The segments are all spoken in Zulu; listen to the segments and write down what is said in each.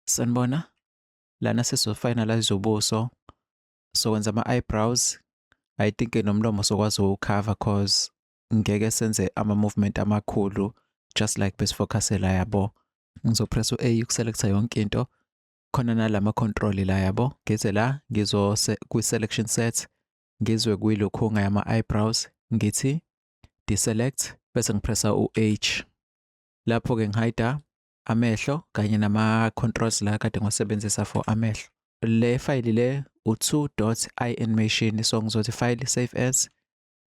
Sanibona, lana sesizofinalize ubuso sokwenza ama-eyebrows. I think nomlomo sokwazi ukukhava cause ngeke senze ama-movement amakhulu just like besifocusela yabo. Ngizopress u-A ukuselektha yonke into. Khona nalama-control la yabo. Ngize la kwi-selection set, ngizwe kwilokhunga yama-eyebrows, ngithi deselect bese ngipressa u-H. Lapho-ke ngihayida amehlo kanye nama-controls la kade ngiwasebenzisa for amehlo. Le file le u2.iAnimation, so ngizothi file save as,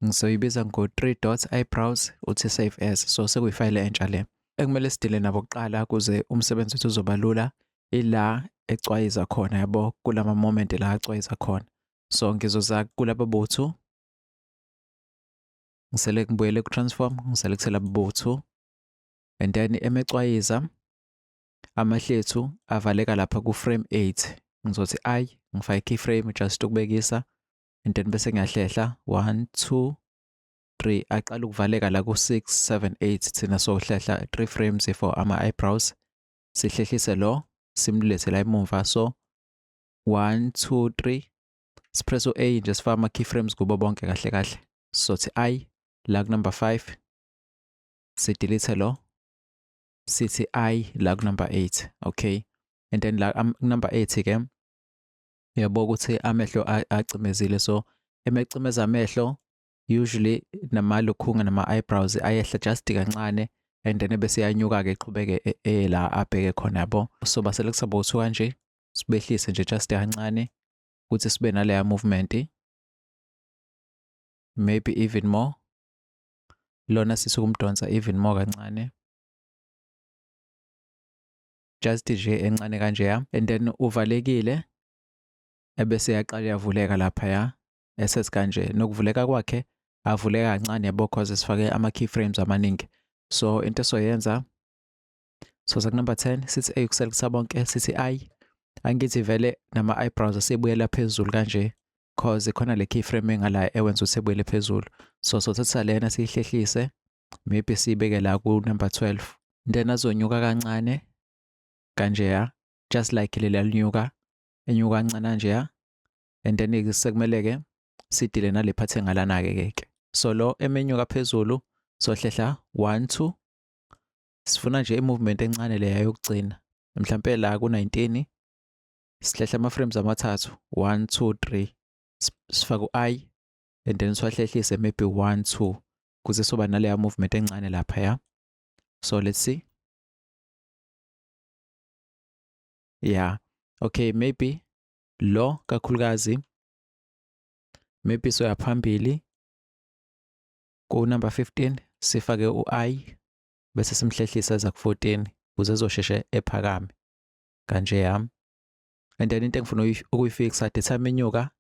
ngizoyibiza ngo3.eyebrows uthi save as, so sekuyifile entsha le. Ekumele sidile nabo kuqala kuze umsebenzi wethu uzoba lula ila ecwayiza khona yabo, kulama moment la ecwayiza khona. So ngizoza kulaba bothu, ngibuyele ku-transform, ngiselekte laba bothu, and then emecwayiza amahlethu avaleka lapha ku-frame 8. Ngizothi I ngifake keyframe just ukubekisa, and then bese ngiyahlehla 1 2 3 aqala ukuvaleka la ku-6 7 8. Thina sohlehla 3 frames for ama-eyebrows, sihlehlise lo simlethe la emuva, so 1 2 3 sipress u-A nje sifaka ama-keyframes kubo bonke kahle kahle. Sothi I la ku-number 5 sidelete lo, sithi I la ku-number 8, okay. And then la number 8 ke uyabo ukuthi amehlo acimezile, so emecimeza amehlo usually namalokhunga nama-eyebrows ayehla just kancane, and then bese yanyuka-ke iqhubeke la abheke khona yabo. So baselekta bothu kanje, sibehlise nje just kancane ukuthi sibe naleya movement, maybe even more, lona sisukumdonsa even more kancane, just nje encane kanje ya. And then uvalekile ebese yaqala yavuleka lapha ya, esethi kanje nokuvuleka kwakhe avuleka kancane yabo cause sifake ama-keyframes amaningi. So into soyenza, soza ku-number 10 sithi A ukuselektha bonke, sithi I angithi vele nama-eyebrows asebuyela phezulu kanje cause khona le keyframe engala ewenza ukuthi ebuyele phezulu. So sothatha lena siyihlehlise, maybe siyibeke la ku-number 12, then azonyuka kancane kanje ya, just like leli alinyuka, enyuka kancane kanje ya. And then sekumele-ke sidile nale part engalana-ke ke. So lo emenyuka phezulu sohlehla 1 2, sifuna nje i-movement encane leya yokugcina, mhlampe la ku-19 sihlehla ama-frames amathathu 1 2 3, sifake u-I and then siwahlehlise maybe 1 2 kuze soba naleya movement encane lapha ya. So let's see, yeah, okay, maybe lo kakhulukazi maybe soya phambili ku-number 15 sifake u-I bese simhlehlisa eza ku-14 ukuze ezosheshe ephakame kanje yami. And then into engifuna ukuyifixa, determine inyuka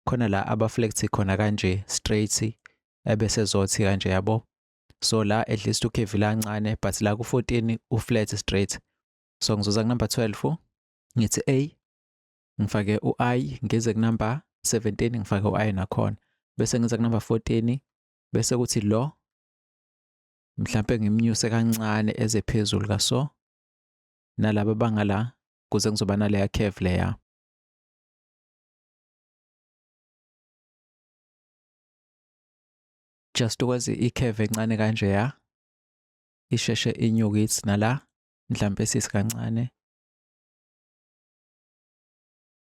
khona la abaflect khona kanje straight ebese zothi kanje yabo. So la at least ukhevila kancane but la ku-14 u-flat straight. So ngizoza ku-number 12 ngithi A ngifake u-I, ngize ku-number 17 ngifake u-I nakhona, bese ngiza ku-number 14 bese kuthi lo mhlampe ngimnyuse kancane eze phezulu kaso nalaba bangala kuze ngizoba naleya curve leya. Just ukwazi i-curve encane kanje ya, isheshe inyuke ithi nala mhlampe sisikancane,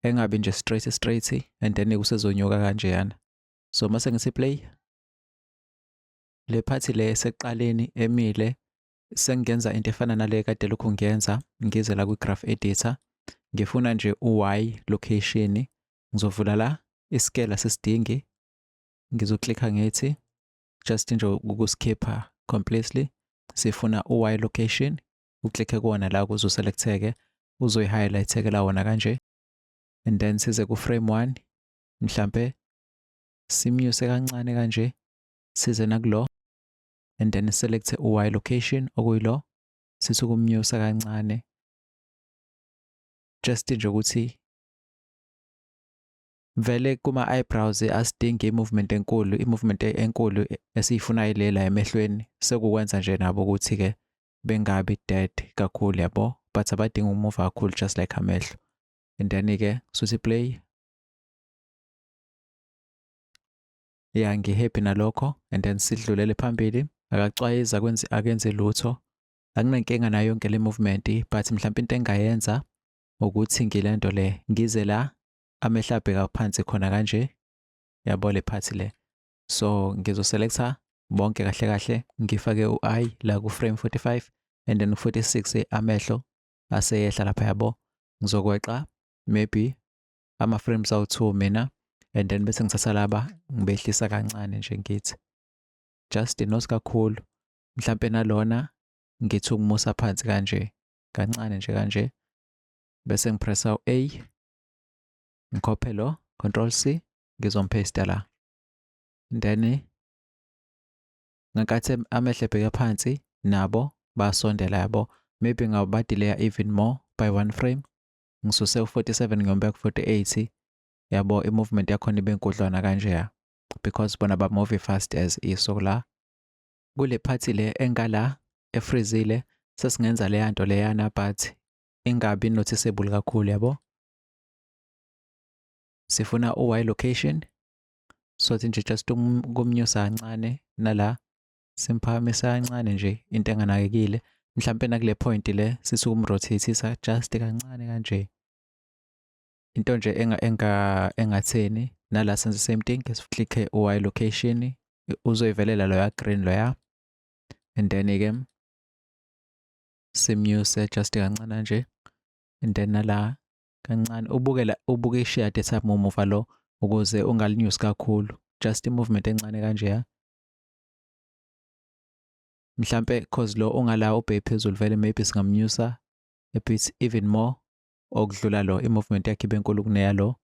engabi nje straight and then kusezonyuka kanje yana. So mase ngithi play, le part le esekuqaleni emile sengenza into efana nale kade lokhu ngiyenza, ngize la kwi-graph editor, ngifuna nje u-Y location, ngizovula la iscale asesidingi, ngizoklikha ngithi just nje ukuskipha completely, sifuna u-Y location, uklikhe kuwona la kuze uselecteke, uzoyi-highlight-eke la wona kanje, and then size ku-frame 1 mhlampe simnyuse kancane kanje size nakulo, and then select u-Y location okuyilo, sithi ukumnyusa kancane just nje ukuthi vele kuma-eyebrows asidingi i-movement enkulu esiyifuna ilela emehlweni, sekukwenza nje nabo ukuthi-ke bengabi dead kakhulu yabo, but abadingi ukumove kakhulu just like amehlo. And then-ke suthi play. Yeah, ngi-happy nalokho. And then sidlulele phambili. Akacwayiza akenze lutho. Akunankinga nayo yonke le movement, but mhlawumbe into engayenza ukuthi ngilento le ngize la amehlo abheka phansi khona kanje. Yabo le part le. So ngizoselecta bonke kahle kahle ngifake u-I la ku frame 45 and then 46 amehlo aseyehla lapha yabo. Ngizokweqa maybe ama frames awu2 mina and then bese ngithatha laba ngibehlisa kancane nje ngithi just not kakhulu. Mhlambe nalona ngithi ukumusa phansi kanje kancane nje kanje bese ngipressa u-A ngikhophe lo control C ngizompaste la. Then ngakathi amehlo ebheka phansi nabo basondela yabo. Maybe ngawabadileya even more by 1 frame. Ngisuse u47 ngiyobeka ku48 yabo i-movement yakhona ibe nkudlwana kanje ya because bona ba move fast as iso la. Kule part le engala efreezile sesingenza le yanto leyana but ingabi noticeable kakhulu yabo. Sifuna u-Y location so nje just kumnyusa kancane nala simphakamisa kancane nje into enganakekile. Mhlambe nakule point le sisukumrotateisa just kancane kanje. Into nje engatheni nala senze same thing click u-Y location uzoyivelela lo ya green lo ya. And then again simnyuse just kancane nje. And then nala kancane ubuke i-shade type move lo ukuze ungalinyusi kakhulu just movement encane kanje ya. Mhlambe cause lo ongala ubhe phezulu vele maybe singamnyusa a bit even more okudlula lo i-movement yakhe ibenkulu kuneyalo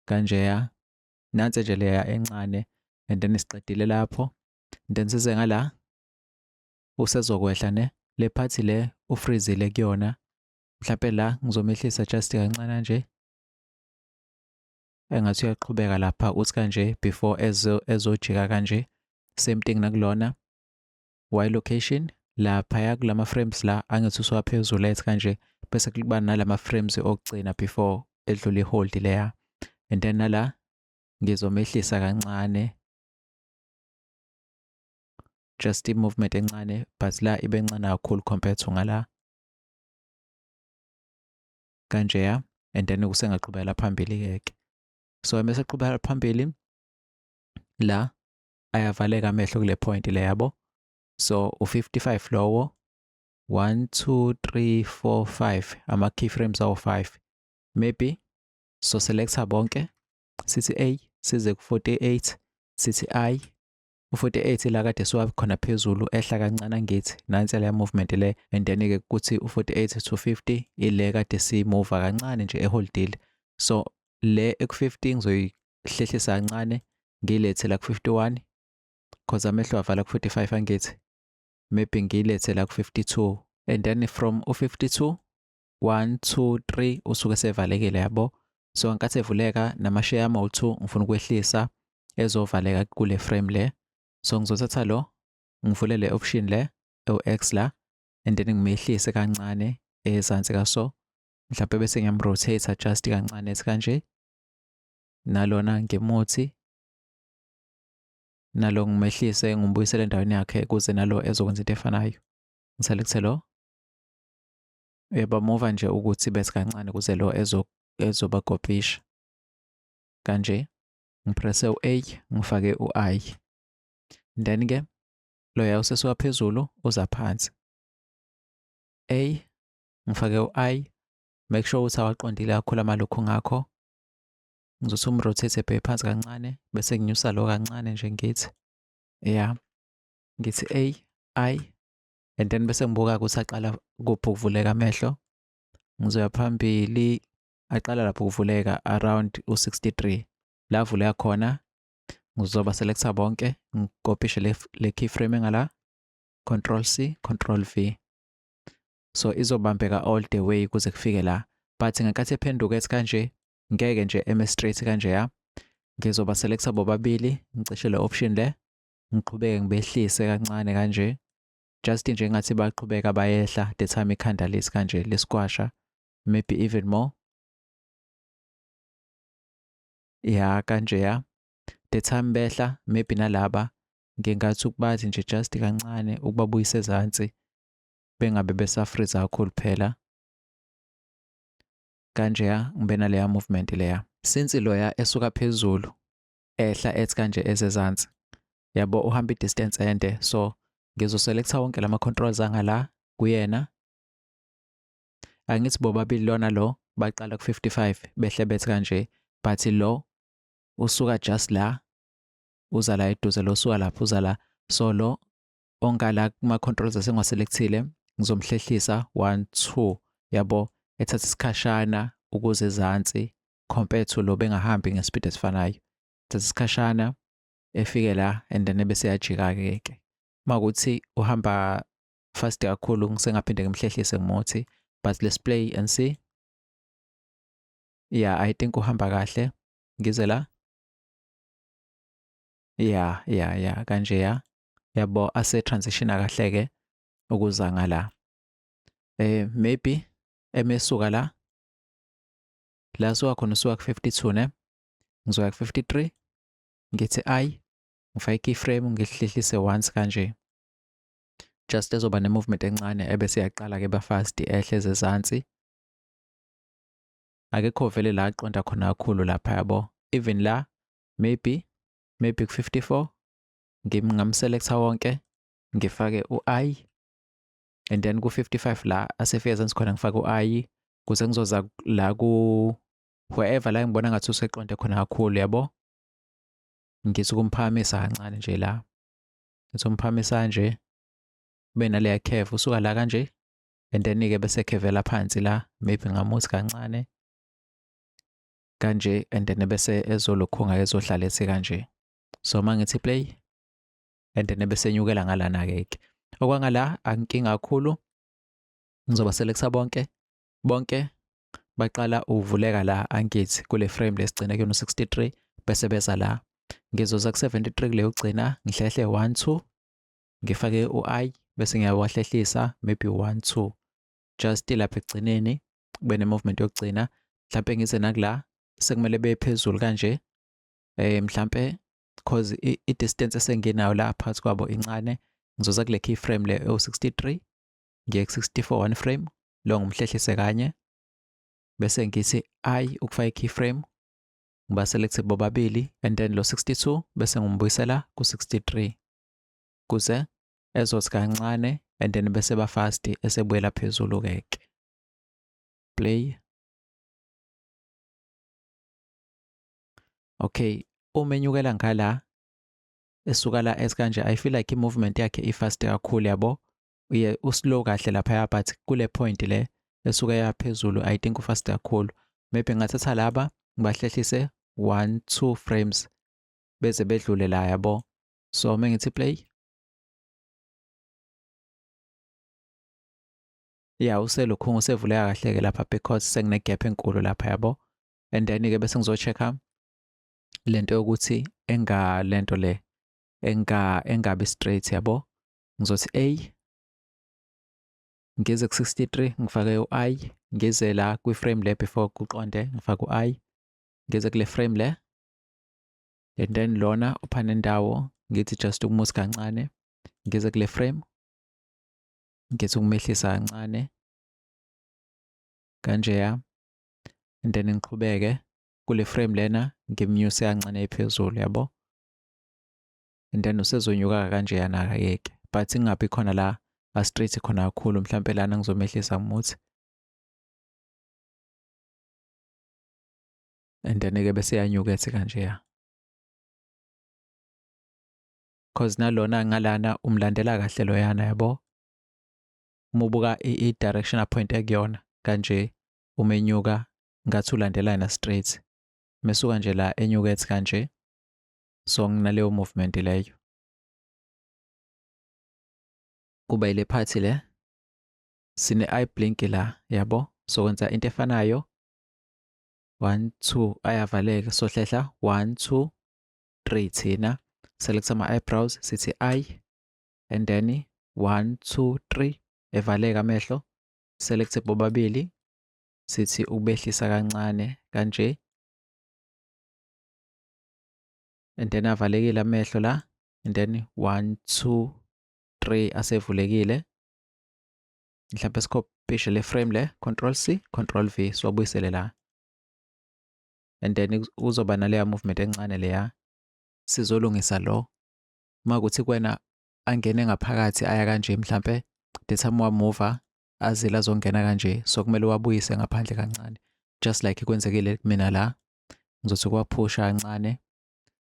kanje ya. Nansi nje leya encane and then siqedile lapho. Then size ngala usezokwehla ne le part le ufreezile kuyona. Mhlambe la ngizomehlisa just kancane nje engathi uyaqhubeka lapha uthi kanje before ezojika kanje. Same thing nakulona Y location lapha kulama frames la angithi usuwaphezulu ethi kanje bese kuba nalama frames okugcina before edlula ihold leya. And then nala ngizomehlisa kancane just i-movement encane but la ibe ncane kakhulu compared to ngala kanje ya. And then usengaqhubela phambili ke. So mase qhubela phambili la ayavaleka amehlo kule point le yabo. So u55 lowo 1 2 3 4 5 ama keyframes awu 5 maybe so selecta bonke sithi A size ku48 sithi I u48 la kade siwa khona phezulu ehla kancane ngithi nansi le movement le. And then ke kuthi u48 to 50 ile kade si move kancane nje eholdile. So le eku50 ngizoyihlehlisa kancane ngilethe la ku51 cause amehlo avala ku45 angithi maybe ngilethe la ku52 and then from u52 1 2 3 usuke sevalekile yabo. So ngenkathi evuleka namasheya ama2 ngifuna ukwehlisa ezovaleka kule frame le. So ngizothatha lo ngivule le option le u-X la and then ngimehlise kancane ezansi kaso. Mhlawumbe bese ngiyamrotate just kancane ethi kanje. Nalona ngemuthi nalo ngimehlise ngimbuyisele endaweni yakhe kuze nalo ezokwenza into efanayo. Ngiselecte lo uyabamova nje ukuthi bese kancane kuze lo ezoba kopisha kanje. Ngipresse u-A ngifake u-I. Then ke lo ya usesuka phezulu uza phansi. A ngifake u-I make sure ukuthi awaqondile kakhulu amalokhu ngakho. Ngizothi umrotate ebheke phansi kancane bese nginyusa lo kancane nje ngithi yeah ngithi I and then bese ngibuka ukuthi aqala kuphi ukuvuleka amehlo. Ngizoya phambili aqala lapho ukuvuleka around u63 la vuleka khona. Ngizoba selecta bonke ngikopishe le keyframe engala control C control V. So izobambeka all the way kuze kufike la but ngenkathi ephenduka ethi kanje ngeke nje eme straight kanje ya. Ngizoba selecta bobabili ngicishe le option le ngiqhubeke ngibehlise kancane kanje just nje ngathi baqhubeka bayehla the time ikhanda lesi kanje lesquasha, maybe even more. Ya kanje ya. The time behla maybe nalaba ngingathi ukubathi nje just kancane ukubabuyisa ezansi bengabe besafreeze kakhulu phela. Kanje ya ngibe naleya movement leya. Since loya esuka phezulu ehla ethi kanje ezezansi. Yabo uhamba distance ende, so ngizoselecta wonke lama controls angala kuyena. Angithi bobabili lona lo baqala ku55 behle bethi kanje, but lo usuka just la uza la eduze, lo usuka lapho uza la. So lo ongala kuma controls asengiwaselectile ngizomhlehlisa 1 2, yabo ethatha isikhashana ukuze ezansi compared to lo bengahambi ngespeed esifanayo. Ethatha isikhashana efike la and then bese yajika ke. Makuthi uhamba fast kakhulu ngisengaphinde ngimhlehlise ngimothi, but let's play and see. Yeah, I think uhamba kahle. Ngize la. Yeah, kanje ya. Yabo ase transition kahle ke ukuza ngala. Maybe emesuka la. La suka khona usuka ku52 ne. Ngizoya ku53. Ngithi I ngifake keyframe ngihlehlise once kanje. Just ezoba ne movement encane ebese yaqala ke ba fast ehle ezansi. Akekho vele la aqonda khona kakhulu lapha yabo. Even la maybe ku54 ngamselecta wonke ngifake u-I, and then ku55 la asefika ezansi khona ngifake u-I kuze ngizoza la ku wherever la ngibona ngathi useqonde khona kakhulu yabo. Ngithi ukumphakamisa kancane nje la. Ngithi umphakamisa nje kube naleya curve usuka la kanje, and then ke bese khevela phansi la, maybe ngamuthi kancane kanje, and then bese ezolokhunga ezohlala ethi kanje. So mangithi play and then bese nyukela ngalana ke. Okwangala ankinga kakhulu. Ngizoba selecta bonke baqala uvuleka la angithi kule frame lesigcina kuyona 63 bese beza la. Ngizoza ku73 kule ugcina ngihlehle 1 2 ngifake u-I bese ngiyawahlehlisa maybe 1 2 just lapha ekugcineni kube ne movement yokugcina. Mhlambe ngize nakula sekumele bephezulu kanje, mhlambe because I distance esenginayo la phakathi kwabo incane, ngizoza kule keyframe le o63 ngiye ku64 one frame lo ngimhlehlise kanye bese ngithi I ukufaka keyframe ngiba select bobabili, and then lo 62 bese ngimbuyisela ku63 kuze ezothi kancane, and then bese ba fast esebuyela phezulu ke. Play. Okay, umenyukela ngala esuka la esikanje, I feel like i-movement yakhe i-fast kakhulu yabo. Uye uslow kahle lapha, but kule point le esuka yaphezulu I think ufast kakhulu. Maybe ngathatha laba ngibahlehlise 1 2 frames beze bedlule la yabo. So mengithi play. Yeah, uselokhunga usevuleka kahle ke lapha because sengine gap enkulu lapha yabo. And then ke bese ngizochecka lento yokuthi lento le engabi straight yabo. Ngizothi A ngize ku63 ngifake u-I, ngize la kwi-frame le before kuqonde ngifake u-I, ngize kule frame le, and then lona uphana indawo ngithi just ukumusa kancane, ngize kule frame ngithi ukumehlisa kancane kanje ya, and then ngiqhubeke kule frame lena ngimnyuse kancane ephezulu yabo, and then usezonyuka kanje yana kayeke, but ingabi khona la straight khona kakhulu. Mhlambe lana ngizomehlisa ngumuthi, and then ke bese yanyuka ethi kanje ya, cause nalona ngalana umlandela kahle loyana yabo. Uma ubuka i-direction point ekuyona kanje umenyuka ngathi ulandelana straight, mesuka nje la enyuka ethi kanje. So nginaleyo movement leyo kuba ile part le sine eye blink la yabo. So kwenza into efanayo 1 2 ayavaleka, so hlehla 1 2 3 thina select ama eyebrows sithi I, and then 1 2 3 evaleka amehlo, select bobabili, sithi ukubehlisa kancane kanje, and then avalekile amehlo la, and then 1 2 3 asevulekile. Mhlambe sikhopishe le frame le, Control C Control V, siwabuyisele la, and then uzoba naleya movement encane leya. Sizolungisa lo makuthi kuwena angene ngaphakathi aya kanje, mhlambe the time wamuva azile azongena kanje, so kumele wabuyise ngaphandle kancane, just like kwenzekile kumina la. Ngizothi ukuwaphusha kancane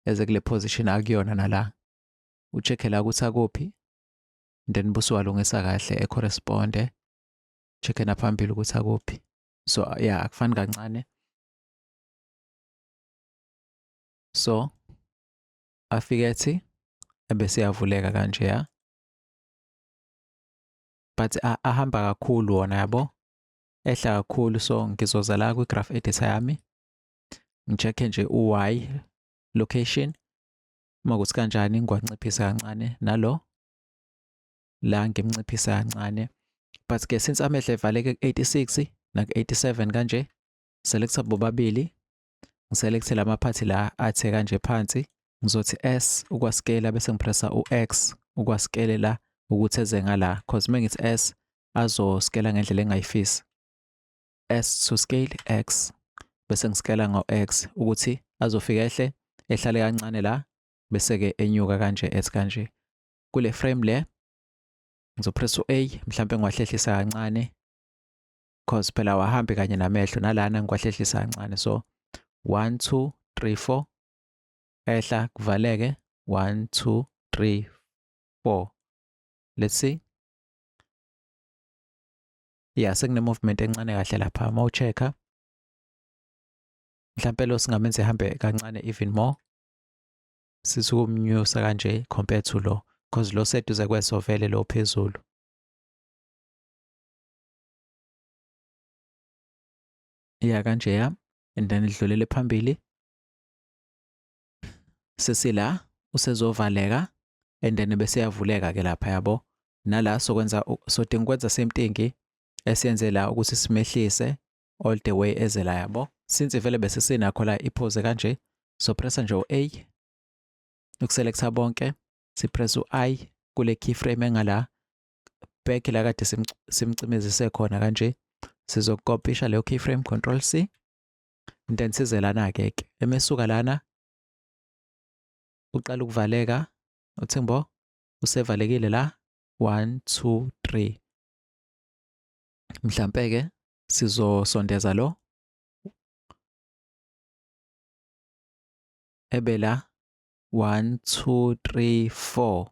eze kule position akuyona nala, ucheck la ukuthi akuphi, then bese walungisa kahle corresponde, check naphambili ukuthi akuphi. So yeah, akufani kancane. So afike ethi ebese yavuleka kanje ya, but ahamba kakhulu wona yabo, ehla kakhulu. So ngizoza la kwi-graph editor yami, ngicheck nje u-Y location, makuthi kanjani ngiwanciphisa kancane, nalo la ngimnciphisa kancane. But ke since amehlo evaleke ku-86 naku-87 kanje, selecta bobabili, ngiselecte la maphathi la athe kanje phansi, ngizothi S ukwaskela bese ngipressa u-X ukwaskelela ukuthi eze ngala, cause mengithi S azoskela ngendlela engayifisi. S to scale X bese ngiskela ngo-X ukuthi azofika ehlale kancane la, bese ke enyuka kanje ethi kanje. Kule frame le ngizopressa u-A, mhlambe ngiwahlehlisa kancane cause phela wahambe kanye namehlo, nalana ngiwahlehlisa kancane. So 1 2 3 4 ehla kuvaleke, 1 2 3 4. Let's see. Yeah, sekune movement encane kahle lapha. Mawuchecka mhlambe lo singamenze ehambe kancane even more, sithi ukumnyusa kanje compared to lo, cause lo seduze kweso vele lo phezulu. Yeah, kanje ya, and then idlulele phambili. Sesila usezovaleka, and then bese yavuleka ke lapha yabo. Nala sokwenza sodingikwenza same thing esiyenze la ukuthi simehlise all the way eze la yabo. Since vele bese sinakho la ipose kanje, so pressa nje u-A ukuselecta bonke, sipressa u-I kule keyframe engala back la kade simcimezise khona kanje. Sizokopisha leyo keyframe, Control C, then size lana ke emesuka lana uqala ukuvaleka, uthembo usevalekile la 1 2 3. Mhlambe ke sizosondeza lo ebela 1 2 3 4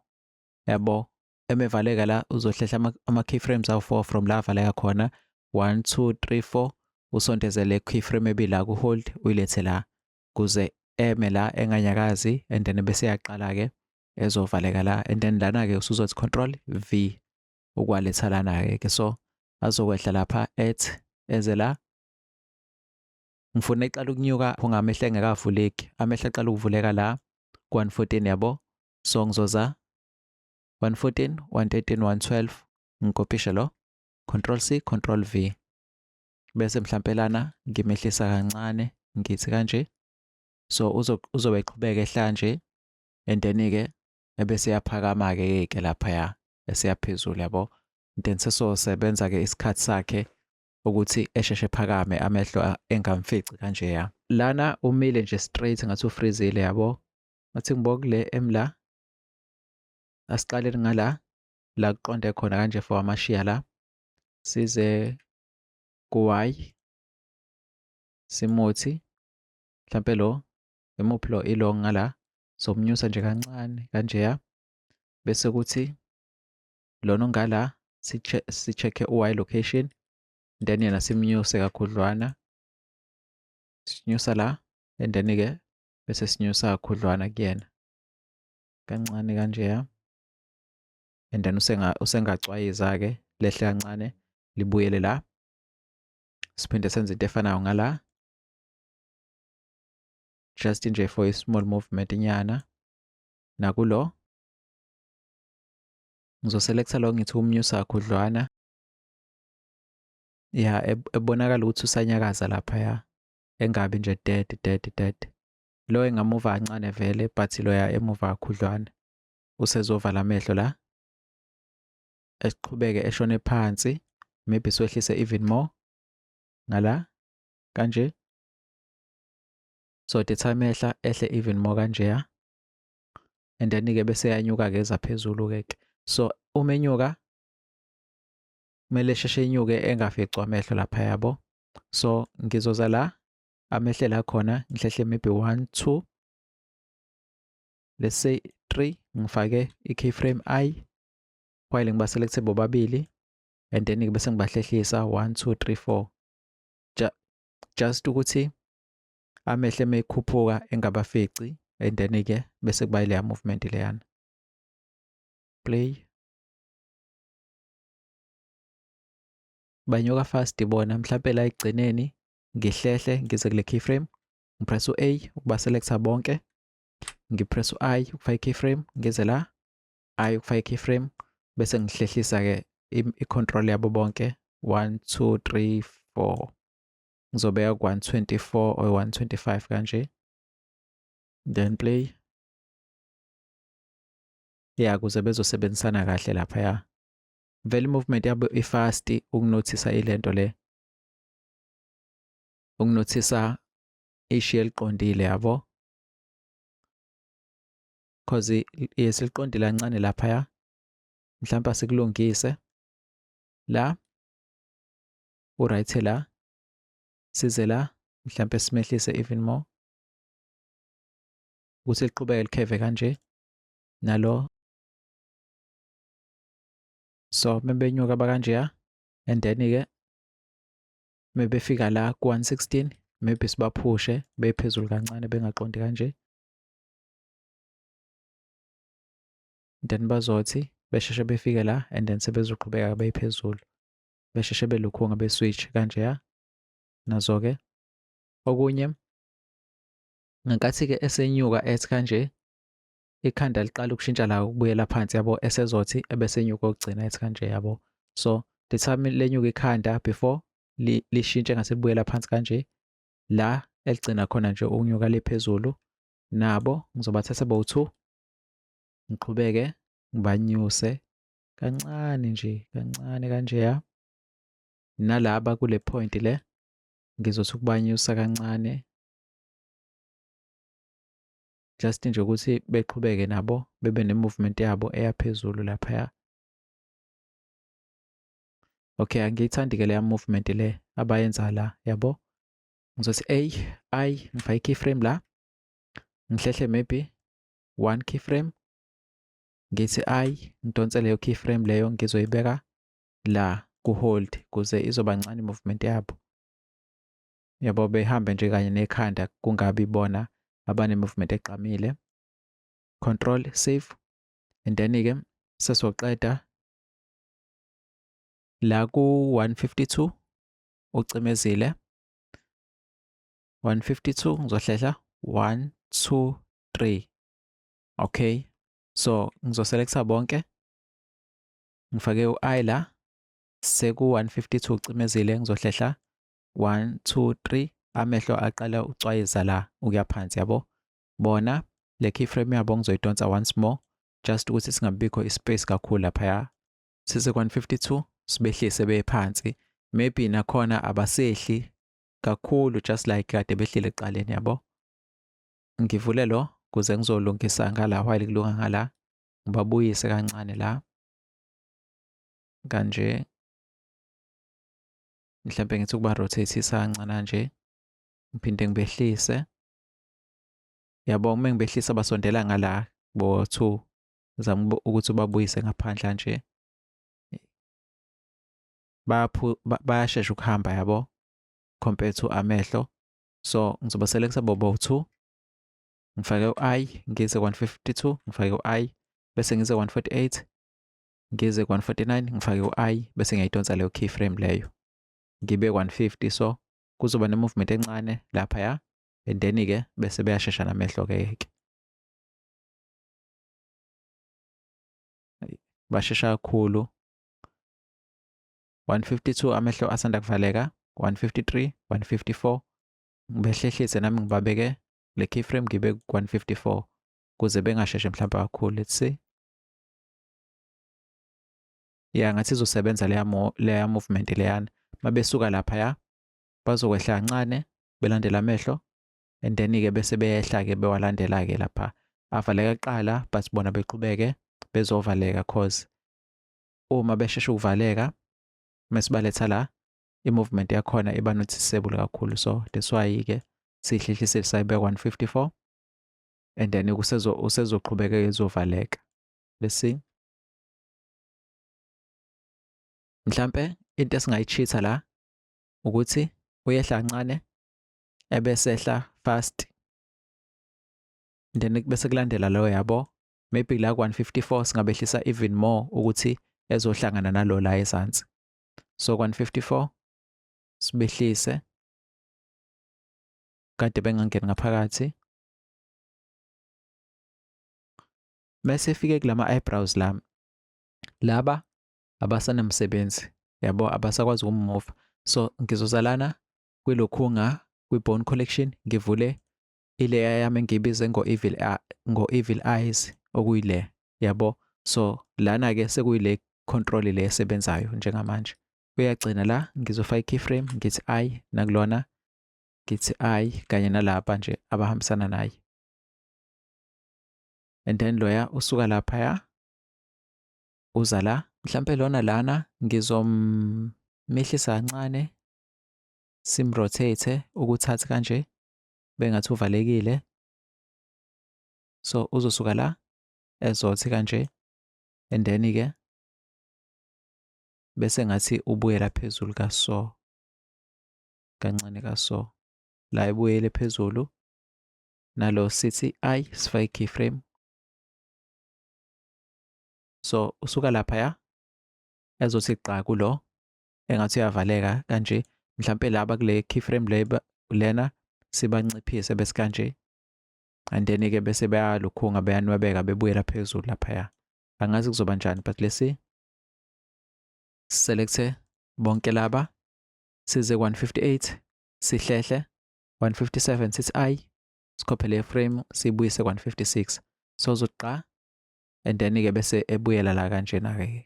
yabo. Emevaleka la uzohlehla ama keyframes awu4 from la avaleka khona, 1 2 3 4, usondeze le keyframe ebila ku hold uyilethe la kuze eme la enganyakazi, and then bese yaqala ke ezovaleka la, and then lana ke usuzothi Control V ukwaletha lana ke. So azokwehla lapha at eze la. Ngifuna iqala ukunyuka ungamehlo engekavuleki, amehlo aqala ukuvuleka la ku 114 yabo. So ngizoza 114 113 112, ngikopishe lo, Control C Control V, bese mhlambe lana ngimehlisa kancane ngithi kanje. So uzobe eqhubeka ehla nje, and then ke ebese yaphakama ke lapha ya esiyaphezulu yabo. Then sesosebenza ke isikhathi sakhe ukuthi esheshe phakame amehlo engamfici kanje ya. Lana umile nje straight ngathi ufreezile yabo. Ngathi ngiboka kule emla, asiqaleni ngala la kuqonde khona kanje for amashiya la, size ku-Y simuthi mhlambe lo emuphi lo ilo ngala, somnyusa nje kancane kanje ya. Bese kuthi lona ongala sicheck u-Y location, then yena simnyuse kakhudlwana, sinyusa la, and then ke bese sinyusa kakhudlwana kuyena kancane kanje ya, and then usengacwayiza ke lehle kancane libuyele la. Siphinde senze into efanayo ngala, just nje for a small movement nyana nakulo. Ngizoselecta lo ngithi umnyusa kakhudlwana. Ya, ebonakala ukuthi usanyakaza laphaya, engabi nje dead. Lo engamuva kancane vele, but loya emuva kakhudlwana usezovala amehlo la, esiqhubeke eshone phansi, maybe siwehlise even more ngala kanje. So dethi amehla ehle even more kanjeya, and then-ke bese yanyuka-ke eza phezulu-ke. So uma enyuka kumele esheshe enyuke engaficwa amehlo lapha yabo. So ngizoza la amehlela la khona ngihlehle maybe 1 2, let's say 3, ngifake i-keyframe I while ngibaselecthe bobabili, and then bese ngibahlehlisa 1 2 3 4, just ukuthi amehlo mekhuphuka engabafici, and then-ke bese kuba ile movement leyana. Play. Banyuka fast bona, mhlampe la ekugcineni ngihlehle ngize kule keyframe, ngipress u-A ukubaselecta bonke, ngipress u-I ukufaka i-keyframe, ngize la I ukufaka i-keyframe, bese ngihlehlisa-ke i-control yabo bonke 1 2 3 4. Ngizobeka ku-124 or 125 kanje, then play. Ya, kuze bezosebenzisana kahle laphaya. Vele i-movement yabo ifast ukunothisa ilento le, ukunothisa ishiya eliqondile yabo, cause yesiliqondile kancane laphaya. Mhlawumbe sikulungise la u-right la, size la mhlampe simehlise even more ukuthi liqhubeke likheve kanje nalo. So mebenyuka bakanjeya, and then-ke mebefika la ku-116 maybe sibaphushe bephezulu kancane bengaqondi kanje, then bazothi besheshe befike la, and then sebezoqhubeka bephezulu besheshe belukhunga be-switch kanjeya nazo-ke. Okunye ngenkathi-ke esenyuka ethi kanje, ikhanda liqala ukushintsha la ukubuyela phansi yabo, esezothi ebesenyuka okugcina ethi kanje yabo. So the time lenyuka ikhanda before lishintshe ngase libuyela phansi kanje, la eligcina khona nje ukunyuka liphezulu, nabo ngizobathatha bo-2 ngiqhubeke ngibanyuse kancane nje, kancane kanjeya. Nalaba kule point le ngizothi ukubanyusa kancane, just nje ukuthi beqhubeke nabo bebe ne-movement yabo eyaphezulu laphaya. Okay, angiyithandi-ke leya movement le abayenza la yabo. Ngizothi I ngifake i-keyframe la, ngihlehle maybe 1 keyframe, ngithi I ngidonse leyo keyframe leyo ngizoyibeka la ku-hold kuze izoba ncane i-movement yabo. Yabo behambe nje kanye nekhanda kungabi bona abane-movement egqamile. Control save, and then-ke sesoqeda la ku-152 ucimezile, 152 ngizohlehla 1 2 3. Okay, so ngizoselecta bonke ngifake u-I la, seku-152 ucimezile, ngizohlehla 1 2 3, amehlo aqala ucwayiza la ukuya phansi yabo. Bona le keyframe yabo ngizoyidonsa once more, just ukuthi singabikho ispace kakhulu laphaya. Size ku-152 sibehlise beye phansi, maybe nakhona abasehli kakhulu just like kade behlile ekuqaleni yabo. Ngivule lo kuze ngizolungisa ngala while kulunga ngala, ngibabuyise kancane la kanje, mhlampe ngithi ukuba rotateisa kancane nje, ngiphinde ngibehlise. Yabo uma ngibehlisa basondela ngala bo-2, ngizama ukuthi ubabuyise ngaphandle nje, bayashesha ukuhamba yabo compared to amehlo. So ngizobaselecta bobo-2, ngifake u-I ngize 152 ngifake u-I, bese ngize 148 ngize 149 ngifake u-I, bese ngiyayidonsa leyo keyframe leyo ngibe 150. So kuzoba ne-movement encane laphaya, and then-ke bese beyashesha namehlo-ke. bashesha kakhulu. 152 amehlo asanda kuvaleka, 153, 154. Behlehlise nami ngibabeke le keyframe ngibe ku-154 kuze bengasheshe mhlawumbe kakhulu. Let's see. Ya ngathi izosebenza leya movement leyana. Mabesuka laphaya bazokwehla kancane belandela amehlo and then-ke bese beyehla-ke bewalandela-ke lapha. Avaleka kuqala but bona beqhubeke bezovaleka cause uma besheshe ukuvaleka mesibaletha la i-movement yakhona iba noticeable kakhulu. So that's why-ke siyihlehlise sayibe 154 and then usezoqhubeka izovaleka. Let's see. Mhlampe into esingayi-cheat-a la ukuthi uyehla kancane ebese ehla fast then bese kulandela lo yabo. Maybe la ku-154 singabehlisa even more ukuthi ezohlangana nalo la ezansi. So 154 sibehlise kade bengangeni ngaphakathi. Mase fike kulama eyebrows laba abasanamsebenzi yabo, abasakwazi ukumove. So ngizozalana kwilokhunga kwi-bone collection ngivule ileya yami engiyibize ngo-evil eyes okuyile yabo. So lana-ke sekuyile control le esebenzayo njengamanje. Uyagcina la ngizofaka i-keyframe ngithi I nakulona ngithi I kanye nalapha nje abahambisana naye. And then loya usuka laphaya uza la, mhlampe lona lana ngizommehlisa kancane simrotate ukuthatha kanje bengathi uvalekile. So uzosuka la ezothi kanje and then-ke bese ngathi ubuyela phezulu kaso kancane kaso la ebuyele phezulu nalo sithi I sifake i-keyframe. So usuka laphaya ezothi gqa kulo engathi uyavaleka kanje. Mhlampe laba kule keyframe lena sibanciphise bese kanje and then-ke bese beyalukhunga beyanwebeka bebuyela phezulu laphaya. Angazi kuzoba njani but let's see. Selecte bonke laba size 158 sihlehle 157 sithi I sikhophele frame sibuyise 156. So uzoqa and then-ke bese ebuyela la kanjena-ke.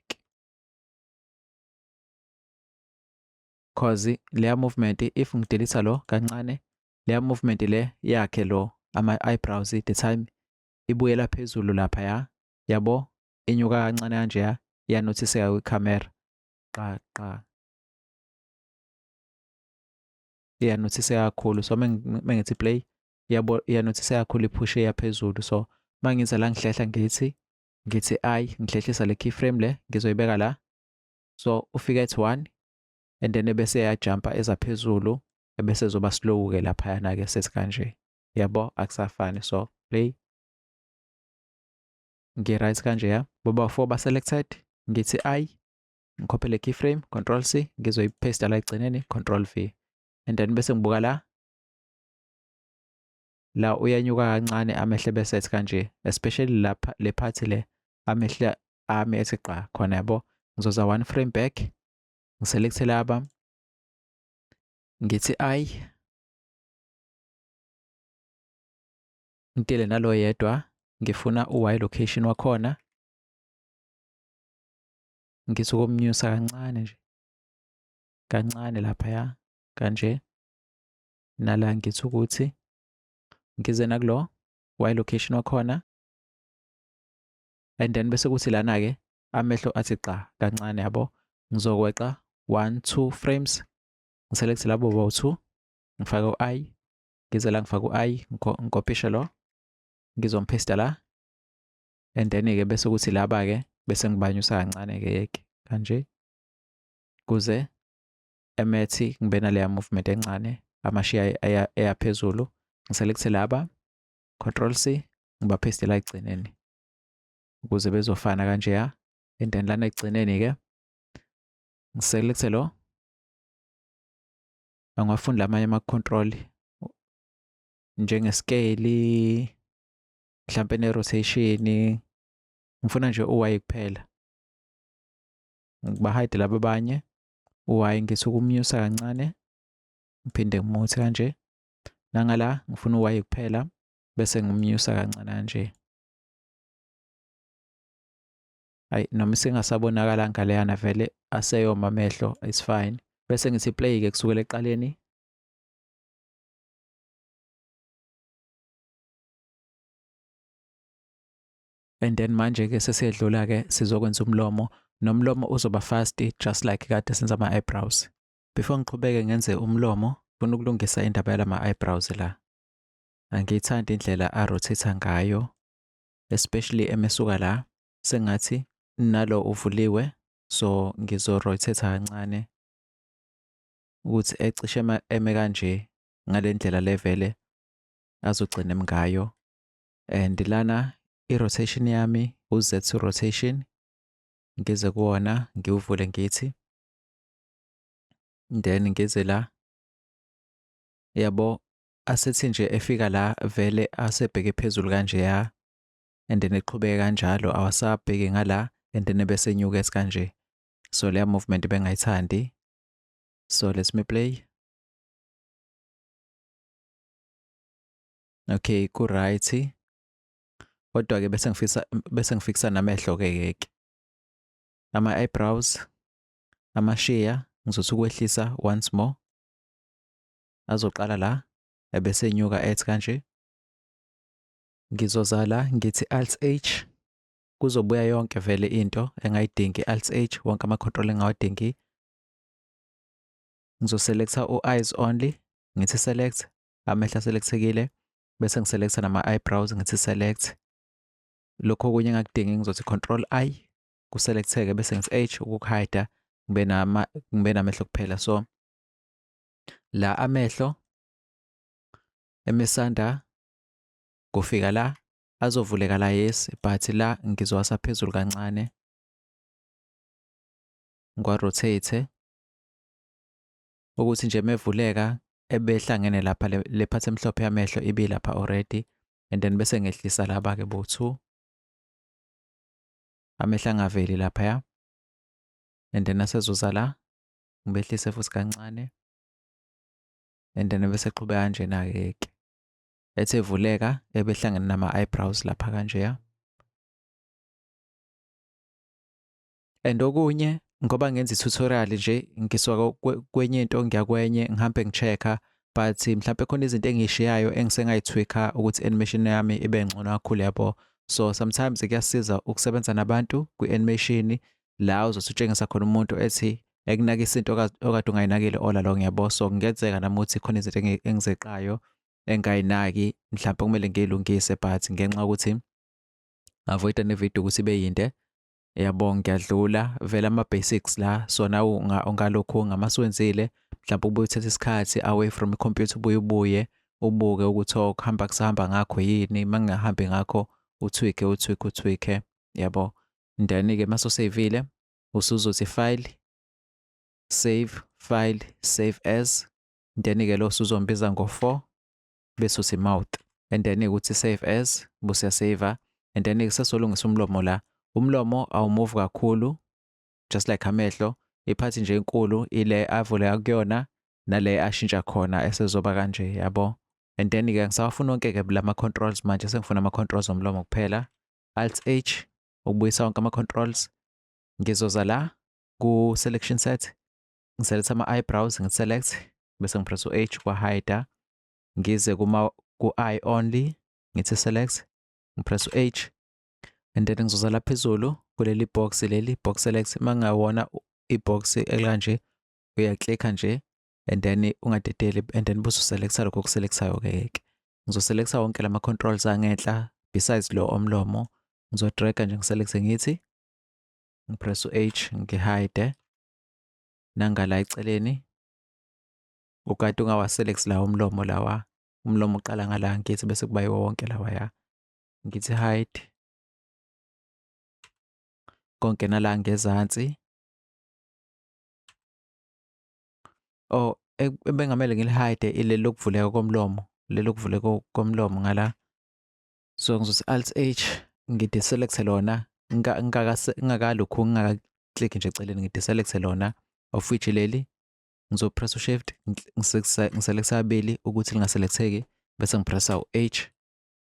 Cause leya movement if ngidelete lo kancane leya movement le yakhe lo ama-eyebrows the time ibuyela phezulu laphaya yabo, inyuka kancane kanjeya iyanothiseka kwikhamera qa iyanothiseka kakhulu. So mengithi play iyanothiseka kakhulu iphushe yaphezulu. So mangiza la ngihlehla ngithi I ngihlehlisa le keyframe le ngizoyibeka la. So ufika at 1 and then ebese yajumpa eza phezulu ebese zoba slow-ke laphayana-ke sethi kanje yabo, akusafani. So play ngi-right kanje ya boba 4 ba-selected ngithi I ngikhophele keyframe Control C ngizoyipaste la ekugcineni Control V and then bese ngibuka la uyanyuka kancane amehlo bese ethi kanje, especially lapha le part le amehlo ami ethi qa khona yabo. Ngizoza 1 frame back ngiselecte laba ngithi I ngitile nalo yedwa ngifuna u-Y location wakhona ngithi ukumnyusa kancane nje kancane laphaya kanje nala ngithi ukuthi ngize nakulo Y location wakhona and then bese kuthi lana-ke amehlo athi qa kancane yabo. Ngizokweqa 1 2 frames ngiselect labo bowu-2 ngifake u-I ngize la ngifake u-I ngikopishe lo ngizompasta la and then-ke bese kuthi laba-ke bese ngibanyusa kancane-ke kanje kuze emethi ngibe naleya movement encane amashiya eyaphezulu. Ngiselecte laba Control C ngibapaste la ekugcineni ukuze bezofana kanjeya and then lana ekugcineni-ke ngiselecte lo angifuni lamanye ama-control njenge-scale mhlampe ne-rotation ngifuna nje u-Y kuphela ngibahide laba abanye. U-Y ngithi ukumnyusa kancane, ngiphinde ngimuthe kanje. Nangala ngifuna u-Y kuphela bese ngimnyusa kancane kanje. Hayi, noma isingasabonakala ngaleyana vele aseyoma amehlo, it's fine. Bese ngithi play-ke kusukela ekuqaleni. And then manje-ke sesiyedlula-ke sizokwenza umlomo. Nomlomo uzoba fast just like kade senza ama-eyebrows. Before ngiqhubeke ngenze umlomo, ngifuna ukulungisa indaba yalama-eyebrows la. Angiyithandi indlela a-rotate ngayo, especially emesuka la sengathi nalo uvuliwe, so ngizo-rotate kancane ukuthi ecishe eme kanje ngale ndlela levele azogcina ngayo. And lana i-rotation yami u-Z2 rotation ngize kuwona ngiwuvule ngithi, then ngize la, yabo asethi nje efika la vele asebheke phezulu kanje ya, and then eqhubeke kanjalo awasabheki ngala, and then bese enyuka kanje. So leya movement bengayithandi. So let me play. Okay, ku-right. Kodwa-ke bese ngifikisa namehlo-ke ama-eyebrows, amashiya ngizothi ukwehlisa once more. Azoqala la ebese enyuka ethi kanje. Ngizoza la ngithi Alt-H, kuzobuya yonke vele into engayidingi. Alt-H wonke ama-control engawadingi. Ngizoselecta u-eyes only, ngithi select, amehlo aselectekile, bese ngiselecta nama-eyebrows ngithi select. Lokho okunye engakudingi ngizothi control I kuselecteke bese ngithi H ukuhide ngibe namehlo kuphela. So la amehlo emisanda kufika la azovuleka la, yes, but la ngizowasa phezulu kancane ngwa-rotate ukuthi nje mevuleka ebehlangene lapha le part emhlophe yamehlo ibe lapha already. And then bese ngehlisa laba-ke bo-2 amehlo angaveli laphaya, and then asezuza la ngibehlise futhi kancane, and then bese qhubeka kanjena-ke ethe evuleka ebehlangene nama-eyebrows lapha kanjeya. And okunye ngoba ngenza i-tutorial nje ngisuka kwenye into ngiya kwenye ngihambe ngi-check-a, but mhlawumbe khona izinto engiyishiyayo engisengayithwikha ukuthi i-animation yami ibe ngcono kakhulu, yabo. So sometimes kuyasiza ukusebenza nabantu kwi-animation la uzothi utshengisa khona umuntu ethi ekunakisa into okade ungayinakile all along, yabo. So kungenzeka nami ukuthi khona izinto engizeqayo engayinaki mhlawumbe kumele ngiyilungise, but ngenxa yokuthi avoida nevideo ukuthi ibe yinde, yabo, ngiyadlula vele ama-basics la. So nawe ungalokhu ngamasiwenzile mhlawumbe ubuye uthathe isikhathi away from ikhompyutha, ubuye ubuke ukuthi okuhamba kusahamba ngakho yini, mangingahambi ngakho uthwike, yabo. Then-ke masoseyivile usuzothi file, save as, then-ke lo usuzombiza ngo-4 bese uthi mouth, and then ukuthi save as busiyasave, and then-ke sesolungisa umlomo la. Umlomo awumove kakhulu just like amehlo, iphathi nje enkulu ile avuleka kuyona nale ashintsha khona esezoba kanje, yabo. And then-ke ngisawafuna wonke-ke lama-controls manje, sengifuna ama-controls omlomo kuphela. Alt-H ukubuyisa wonke ama-controls. Ngizoza la ku-selection set, ngiselecta ama-eyebrows, ngi-select bese ngipress u-H kwa-hide. Ngize ku-eye only, ngithi select, ngipress u-H, and then ngizoza la phezulu kuleli box, leli box select. Mangawona i-box ekanje uyaklikha nje, and then ungadedeli, and then bese uselecta lokho okuselectayo-ke. Ngizoselecta wonke lama-controls angenhla besides lo omlomo. Ngizodraga nje ngiselecte ngithi, ngipress u-H ngihide nangala eceleni ukade ungawaselect la umlomo lawa. Umlomo uqala ngala ngithi bese kuba yiwo wonke lawa ya, ngithi hide konke nala ngezansi. Oh, ebengamele ngilihide ileli lokuvuleka komlomo, leli lokuvuleka komlomo ngala. So ngizothi Alt-H ngideselecte lona, ngingakalokhu click nje eceleni ngideselect lona of which leli ngizopressa u-shift ngiselekta kabili ukuthi lingaselektheki bese ngipressa u-H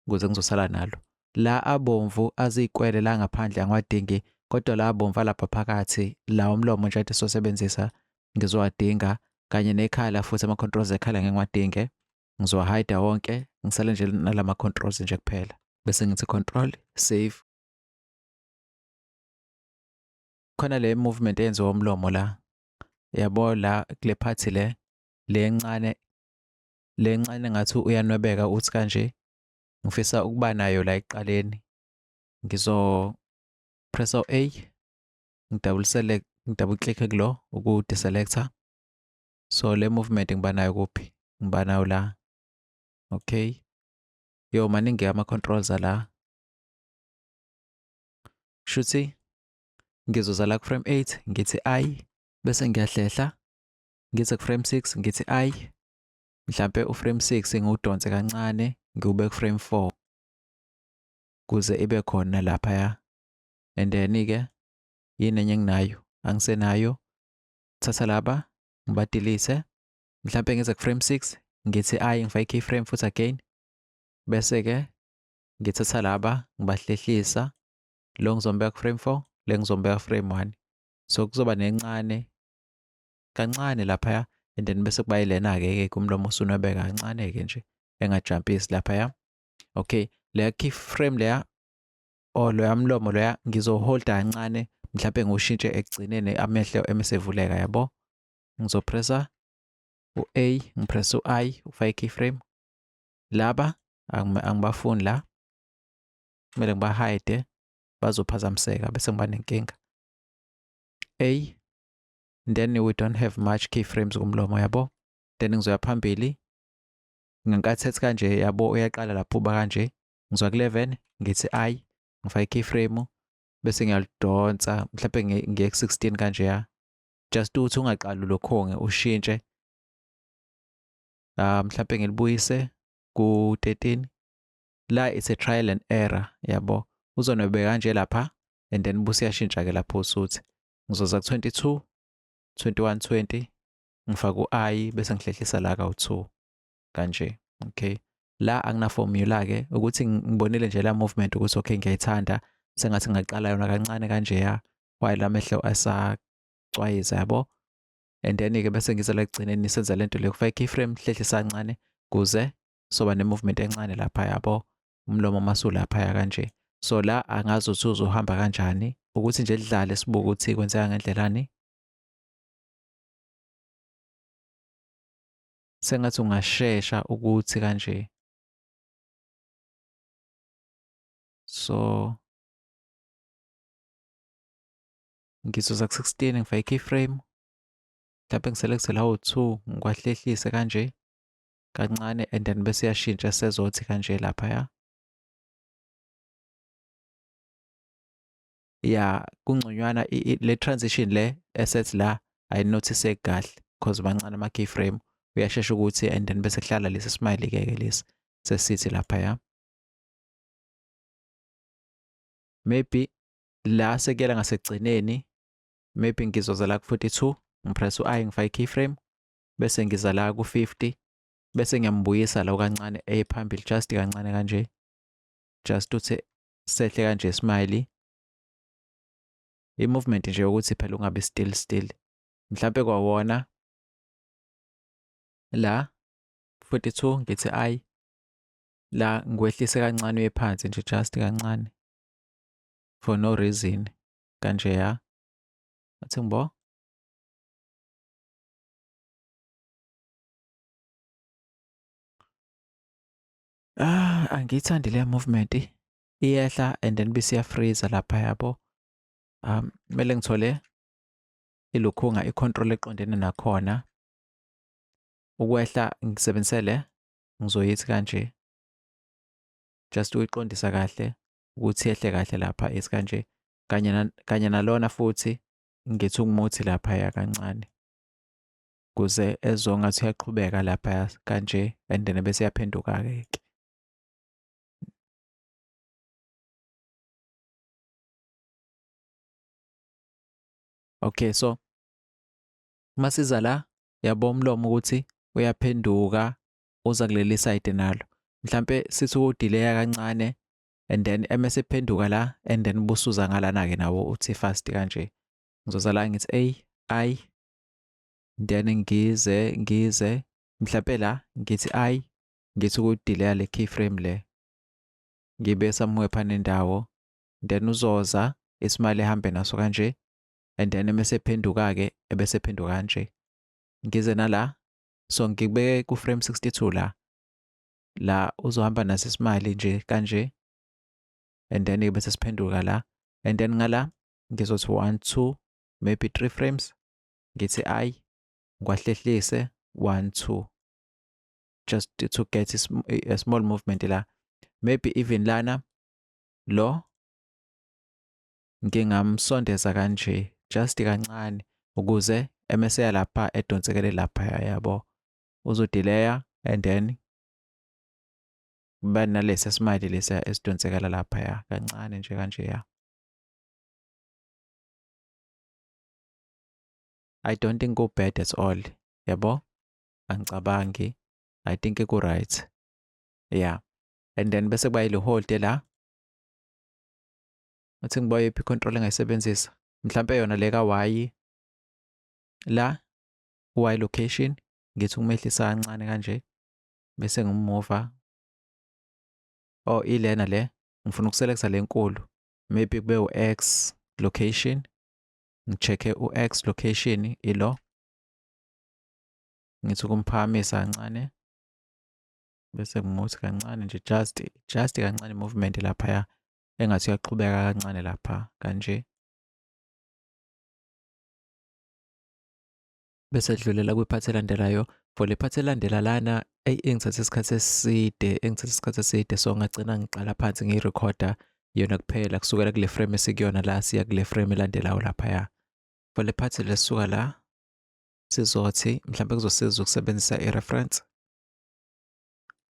ukuze ngizosala nalo. La abomvu aziyikwele la ngaphandle angiwadingi kodwa la abomvu alapha phakathi la umlomo nje ade sosebenzisa ngizowadinga kanye nekhala futhi ama-controls ekhala ngeke ngiwadinge. Ngizowa-hide wonke ngisale nje nalama controls nje kuphela bese ngithi control save. Khona le movement eyenziwa umlomo la, yabo la kule phathi le encane ngathi uyanwebeka uthi kanje ngifisa ukuba nayo la ekuqaleni. Ngizopressa u-A ngidouble click kulo uku-deselector. So le movement ngiba nayo kuphi? Ngiba nayo la. Okay. Maningi ama-controls la. Shuthi ngizoza la ku-frame 8 ngithi I bese ngiyahlehla ngize ku-frame 6 ngithi I. Mhlampe u-frame 6 ngiwudonse kancane ngiwubeke ku-frame 4 kuze ibe khona laphaya. And then-ke yini enye enginayo? Angisenayo. Thatha laba ngibadilise mhlampe ngize ku-frame 6 ngithi I ngifake i-keyframe futhi again bese-ke ngithatha laba ngibahlehlisa lo ngizombeka ku-frame 4 le ngizombeka ku-frame 1. So kuzoba nencane kancane laphaya and then bese kuba yilena-ke kumlomo usunwebeka kancane-ke nje engajampisi laphaya. Okay, leya keyframe leya or loya mlomo loya ngizoholda kancane mhlampe ngiwushintshe ekugcineni amehlo emesevuleka yabo. Ngizopressa u-A ngipressa u-I ufake i-keyframe. Laba angibafuni la kumele ngibahide bazophazamiseka bese ngiba nenkinga. A then we don't have much keyframes kumlomo yabo. Then ngizoya phambili ngenkathi ethi kanje yabo uyaqala lapho uba kanje ngizoya ku-11 ngithi I ngifake i-keyframe bese ngiyalidonsa mhlampe ngiye ku-16 kanje ya just ukuthi ungaqali ulokhonge ushintshe. Mhlampe ngilibuyise ku-13 la it's a trial and error yabo. Uzonwebeka kanje lapha and then buse yashintsha-ke lapho usuthi ngizoza ku-22 21 20 ngifake u-I bese ngihlehlisa la ka-2 kanje. Okay, la angina formula-ke ukuthi ngibonile nje la movement ukuthi okay ngiyayithanda sengathi ngaqala yona kancane kanje ya while amehlo asacwayiza yabo. And then-ke bese ngize la ekugcineni senza lento le kufake keyframe hlehlisa kancane kuze soba ne-movement encane lapha yabo umlomo masu laphaya kanje. So la angazi ukuthi uzohamba kanjani ukuthi nje lidlale sibuke ukuthi kwenzeka ngendlelani. Sengathi ungashesha ukuthi kanje. So ngizoza ku-16 ngifake i-keyframe mhlampe ngiselekte lawo 2 ngikwahlehlise kanje kancane and then bese yashintsha sezothi kanje laphaya. Ya kungconywana le transition le esethi la ayinotiseki kahle because mancane ama-keyframe uyashesha ukuthi and then bese kuhlala lesi smiley-ke lesi sesithi laphaya. Maybe la sekuyela ngasekugcineni maybe ngizoza la ku-42 ngipressa u-I ngifake i-keyframe bese ngiza la ku-50 bese ngiyambuyisa la kancane ephambili just kancane kanje just uthi sehle kanje smiley. I-movement nje ukuthi phela ungabe still mhlampe kwawona la 42 ngithi I la ngikwehlise kancane uye phansi nje just kancane for no reason kanje ya athi ngibo. Angiyithandi le movement iyehla and then bese iyafreeza lapha yabo. Kumele ngithole ilokhunga i-control eqondene nakhona ukwehla ngisebenzisele ngizoyithi kanje just uyiqondisa kahle ukuthi yehle kahle lapha ethi kanje kanye nalona futhi ngithi ungumuthi lapha ya kancane kuze ezongathi uyaqhubeka lapha kanje and then bese yaphenduka-ke. Okay, so masiza la yabo umlomo ukuthi uyaphenduka uza kuleli side nalo. Mhlampe sithi udileya kancane and then emese phenduka la and then busuza ngalana ke nawo uthi fast kanje. Ngizoza la ngithi I then ngize mhlampe la ngithi ngithi ukudileya le keyframe le. Ngibe somewhere phana indawo then uzoza isimali ehambe naso kanje and then emese phenduka ke ebese phenduka kanje. Ngize nala so ngibeke ku frame 62 la uzohamba naso isimali nje kanje and then bese siphenduka la and then ngala ngizothi 1 2 maybe 3 frames ngithi ngiwahlehlise 1 2 just to get a small movement la, maybe even lana lo ngingamsondeza kanje just kancane ukuze emese yalapha edonsekele lapha yabo uzodileya and then kuba nalesi smile lesa esidonsekela lapha ya kancane nje kanje ya. I don't think go bad at all yabo, angicabangi, I think ku right yeah. And then bese kuba yile hold la uthi ngiba yiphi control engayisebenzisa mhlambe yona le ka Y la Y location ngithi ukumehlisa kancane kanje bese ngimova ilena le ngifuna ukuselecta lenkulu maybe kube u-X location ngicheck-e u-X location ilo ngithi ukumphakamisa kancane bese ngimuthi kancane nje just kancane movement lapha engathi uyaqhubeka kancane lapha kanje bese dlulela kwiphathi elandelayo. For le phathi elandela lana engithatha isikhathi eside so ngagcina ngiqala phansi ngiyirekhoda yona kuphela kusukela kule frame esikuyona la siya kule frame elandelayo laphaya. For le phathi lesuka la sizothi mhlawumbe kuzosiza ukusebenzisa i-reference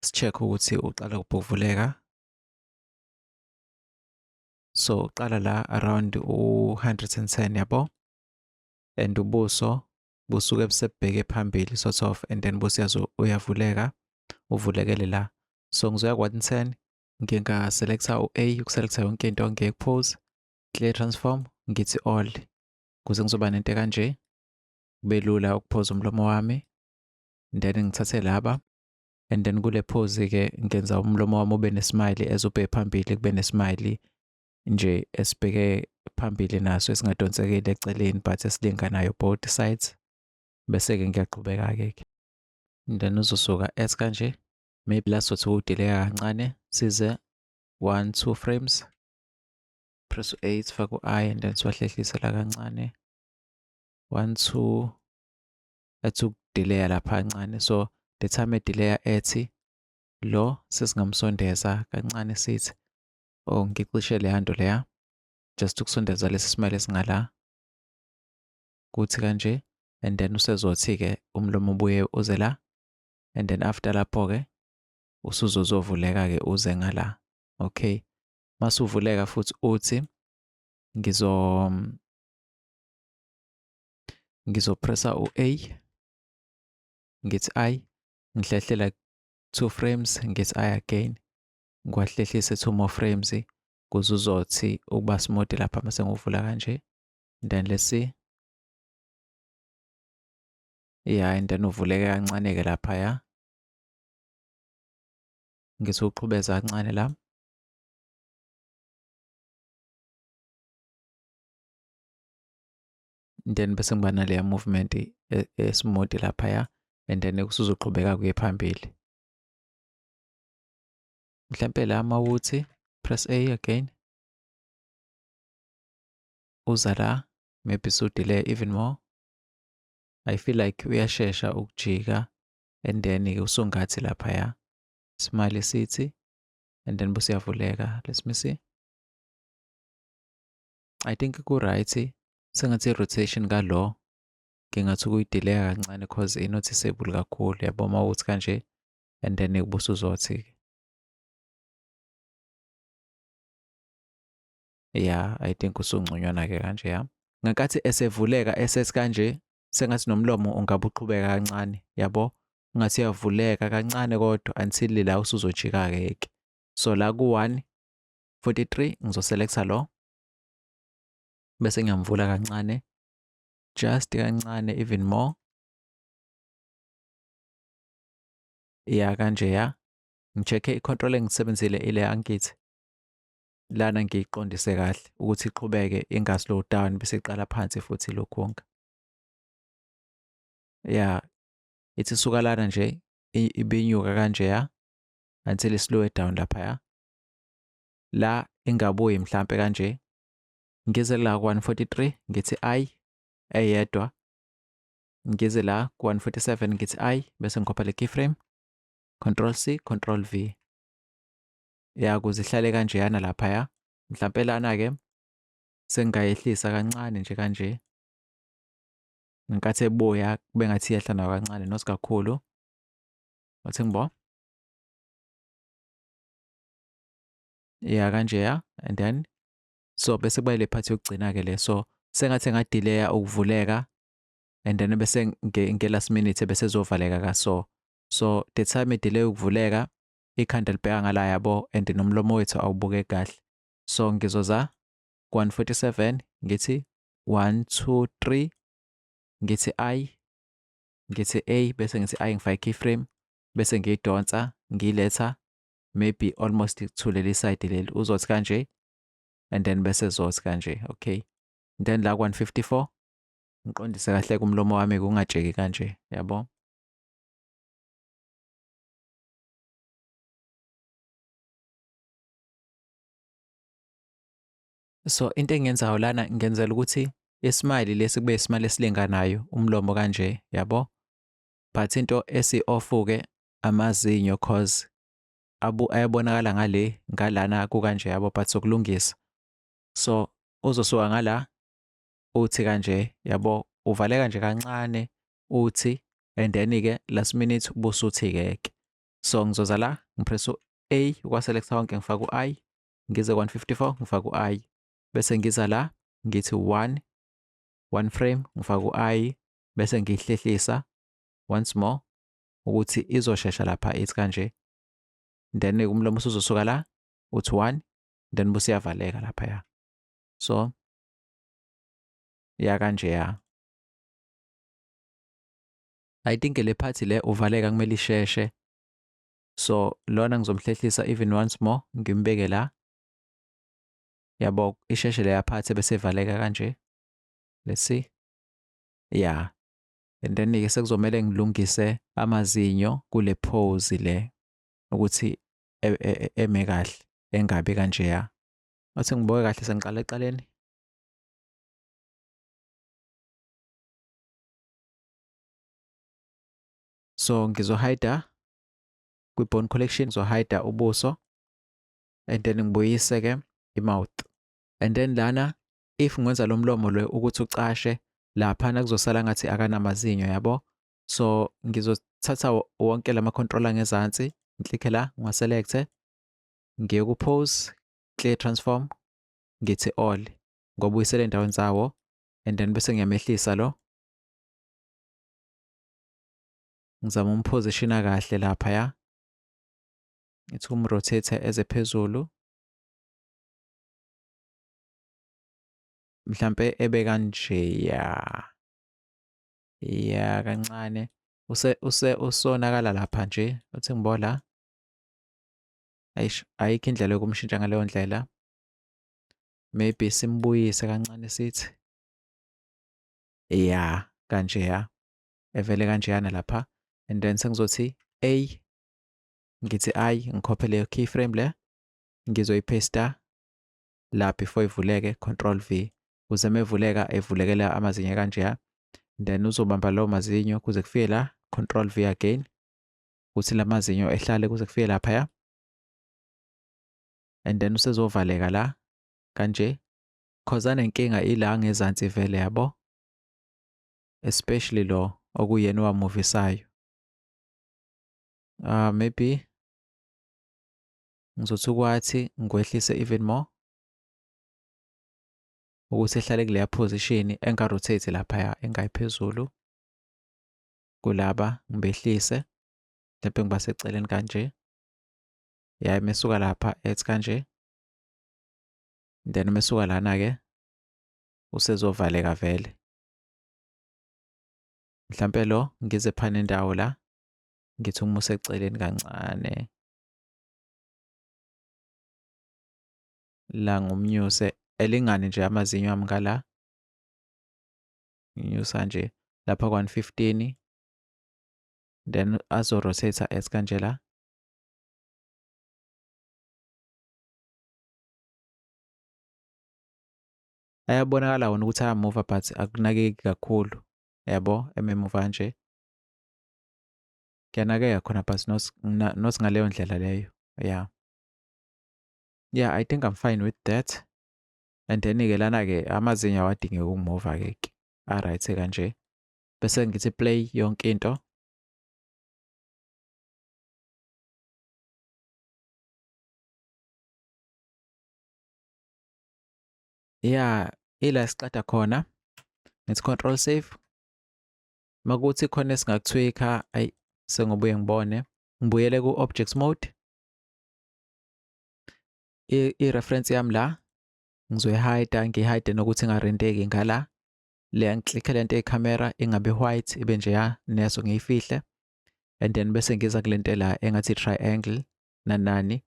si-check ukuthi uqala ukuvuleka. So uqala la around u-110 yabo and ubuso busuke busebheke phambili sort of and then busiyazi uyavuleka uvulekele la. So ngizoya ku-110 nginga-selecta u-A ukuselecta yonke into ngeke-pause clear transform ngithi all kuze ngizoba nento kanje kube lula ukuphoza umlomo wami then ngithathe laba and then kule pause ke ngenza umlomo wami ube nesmile ezobheke phambili kube nesmile nje esibheke phambili naso esingadonsekeli eceleni but esilinganayo both sides bese-ke ngiyaqhubeka-ke then uzosuka as kanje maybe la sothi udeleka kancane size 1 2 frames press u-A sifake u-I and then siwahlehlise la kancane 1 2 ethi ukudileya lapha kancane. So the time edileya ethi lo sesingamsondeza kancane sithi ngicishe le hando leya just ukusondeza lesi smile esingala kuthi kanje and then usezothi-ke umlomo ubuye uze la and then after lapho-ke usuzovuleka-ke uze ngala. Okay, masuvuleka futhi uthi ngizopressa u-A ngithi ngihlehlela 2 frames ngithi again ngiwahlehlise 2 more frames kuze uzothi ukuba smooth lapha mase ngiwuvula kanje then let's see yeah and then uvuleke kancane-ke laphaya ngithi uqhubeza kancane la then bese ngiba naleya movement smooth laphaya and then usuzoqhubeka kuye phambili mhlampe la mawuthi press A again uza la maybe delay even more. I feel like uyashesha ukujika and then-ke usungathi laphaya smile sithi and then busiyavuleka. Let me see, I think ku right sengathi rotation kalo ngingathi ukuyidelaya kancane cause i-noticeable kakhulu yabo mawuthi kanje and then ubusuzothi yeah I think usungconywana-ke kanje ya. ngenkathi esevuleka esesikanje sengathi nomlomo ungabe uqhubeka kancane yabo, ungathi uyavuleka kancane kodwa until la usuzojika-ke. So la ku-143 ngizoselektha lo bese ngiyamvula kancane, just kancane even more. Ya kanje ya. Ngi-check-e i-control engisebenzile ile angithi lana ngiyiqondise kahle ukuthi iqhubeke inga-slow down bese iqala phansi futhi lokhunga. Ya, ithi suka lana nje ibinyuka kanje ya until slow down laphaya. La ingabuyi mhlampe kanje. Ngize la ku-143 ngithi I eyedwa. Ngize la ku-147 ngithi I bese ngikhopha le keyframe. Control C, Control V. Ya kuze ihlale kanjeyana laphaya. Mhlampe lana-ke sengayehlisa kancane nje kanje. Ngenkathi ebuya kube ngathi iyehla nayo kancane not kakhulu. Wathi ngibo. Ya kanjeya and then so bese kuba ile part yokugcina-ke le. So sengathi ngadileya ukuvuleka and then bese nge-last minute bese zovaleka ka so the time delay ukuvuleka ikhanda libheka ngala yabo and nomlomo wethu awubuke kahle. So ngizoza ku-147 ngithi 1 2 3 ngithi I ngithi A bese ngithi I ngifaka keyframe bese ngiyidonsa ngiyiletha maybe almost to leli side leli uzothi kanje and then bese zothi kanje. Okay, then la ku-154 ngiqondise kahle kumlomo wami kungajeki kanje yabo. So into engiyenzayo lana ngenzela ukuthi ismile lesi kube ismile esilinganayo umlomo kanje yabo, but into esi-off-ke amazinyo cause ayabonakala ngalana kukanje yabo, but sokulungisa. So uzosuka ngala uthi kanje yabo, uvaleka nje kancane uthi and then-ke last minute busuthi-ke. So ngizoza la ngipress A ukwaselecta wonke ngifaka u-I, ngize ku-154 ngifaka u-I bese ngiza la ngithi 1 frame ngifaka u-I bese ngiyihlehlisa once more ukuthi izoshesha lapha ithi kanje. Then umlomo usuzosuka la uthi 1 then busiyavaleka laphaya. So ya kanje ya. I think le part le uvaleka kumele isheshe. So lona ngizomhlehlisa even once more ngimbeke la. Yabo isheshe leya part bese ivaleka kanje. Let's see. Yeah. And then-ke sekuzomela ngilungise amazinyo kule pose le ukuthi eme kahle engabi kanje ya. Wathi ngibuke kahle sengiqala eqaleni. So ngizohida kwi-bone collection, ngizohida ubuso and then ngibuyise-ke i-mouth. And then lana if ngenza lo mlomo lo ukuthi ucashe laphana kuzosala ngathi akanamazinyo yabo. So ngizothatha wonke lama control angezansi, ngiklikhe la ngiwaselecte, ngiye ku-pose, clear transform, ngithi all, ngobuyisela endaweni zawo and then bese ngiyamehlisa lo. Ngizama umpositiona kahle laphaya. Ngithi umrotate eze phezulu. Mhlampe ebe kanje ya. Ya kancane. Usonakala lapha nje. Uthi ngibola. Ayish, ayikho indlela yokumshintsha ngaleyo ndlela. Maybe simbuyise kancane sithi. Ya, kanje ya. Evele kanjeyana lapha. And then sengizothi A ngithi I ngikhophe leyo keyframe le ngizoyipaste la before ivuleke, Control V ukuze mevuleka evulekela amazinyo kanje ya. Then uzobamba lawo mazinyo kuze kufike la, Control V again ukuthi lamazinyo ehlale kuze kufike lapha ya. And then usezovaleka la kanje cause anenkinga ila ngezansi vele yabo, especially lo okuyena owamuvisayo. Maybe ngizothi kwathi ngikwehlise even more. ukuthi ehlale kuleya position enga-rotate laphaya engayiphezulu kulaba ngibehlise mhlawumbe ngiba seceleni kanje. Ya mesuka lapha ethi kanje. Then mesuka lana-ke usezovaleka vele. Mhlampe lo ngize phana indawo la ngithi umuse eceleni kancane. La ngumnyuse elingane nje amazinyo ami ngala. Nginyusa nje lapha ku-115 then azo-rotate ethi kanje la. Ayabonakala wona ukuthi ayamuva but akunakeki kakhulu. Yabo ememuva nje. Kuyanakeka khona but not ngaleyo ndlela leyo. Yeah. Yeah, I think I'm fine with that. And then-ke lana-ke amazinyo awadingeki ukumuva-ke. A-right kanje. Bese ngithi play yonke into. Yeah, ila siqeda khona. Ngithi control save. Makuthi khona esingaku-tweak-a, ayi sengibuye ngibone. Ngibuyele ku-objects mode. I-reference yami la ngizoyihide, ngihide nokuthi ingarendeki ngala. Le ngiklikhe lento eyicamera ingabe white ibe njeya neso ngiyifihle. And then bese ngiza kulento la engathi triangle nanani.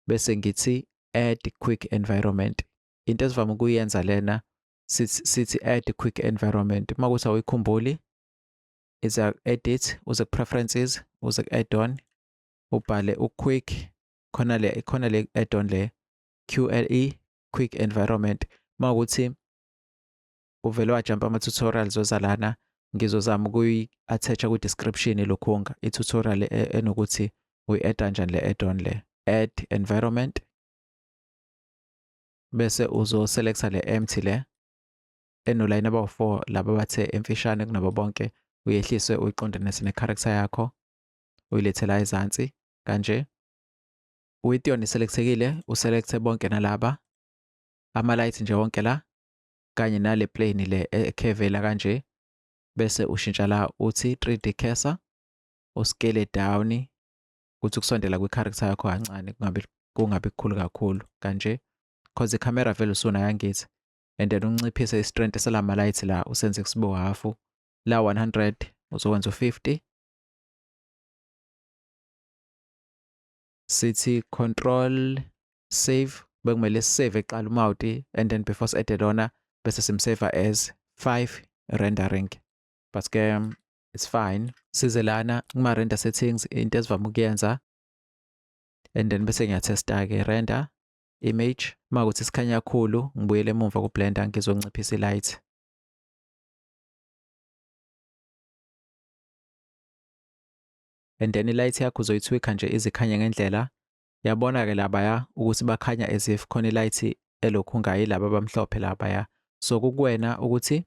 Bese ngithi add quick environment. Into esivame ukuyenza lena sithi add quick environment. Uma kuthi awuyikhumbuli iza edit, uze preferences, uze add-on, ubhale u-quick khona le add-on le QLE quick environment. Uma kuthi uvele wajumpa ama-tutorials ozalana ngizozama ukuyi-attach ku-description lokhunga i-tutorial enokuthi uyi-add kanjani le add-on le add environment. Bese uzo-selecta le empty le enoline abawu-4 laba bathe emfishane kunabo bonke. Uyehlise uyiqondanise ne-character yakho uyilethe la ezansi kanje. Width yona iselectekile, uselecte bonke nalaba ama-light nje wonke la kanye nale plane le curve la kanje. Bese ushintsha la uthi 3D cursor uscale down ukuthi kusondela kwi-character yakho kancane kungabi kukhulu kakhulu kanje because i-camera vele usunayo angithi. And then unciphise i-strength salama light la usenze kusibo half la 100 uzokwenza u50. Sithi control save bekumele save eqala umawuti and then before si-added ona bese simsave as 5 rendering. But ke it's fine. Size lana kuma-render settings into esivame ukuyenza and then bese ngiyatesta-ke render image. Uma kuthi sikhanya kakhulu ngibuyele emuva ku-blender ngizonciphisa i-light. And then i-light yakho uzoyitwika nje izikhanye ngendlela. Yabona-ke labaya ukuthi bakhanya as if khona i-light elokhunga yilaba abamhlophe labaya. So kukuwena ukuthi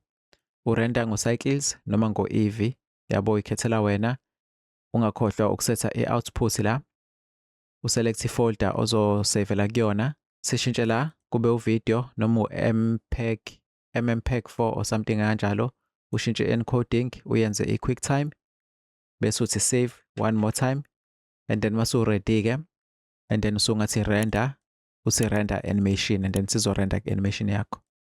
urender ngo-cycles noma ngo-EV. Yabo uyikhethela wena. Ungakhohlwa ukusetha i-output la. Uselect i-folder ozosavela kuyona. Sishintshe la kube uvideo noma MMPEG 4 or something kanjalo. Ushintshe encoding uyenze i-QuickTime. Bese uthi save one more time and then masu ready-ke and then usungathi render uthi render animation and then sizo render animation yakho.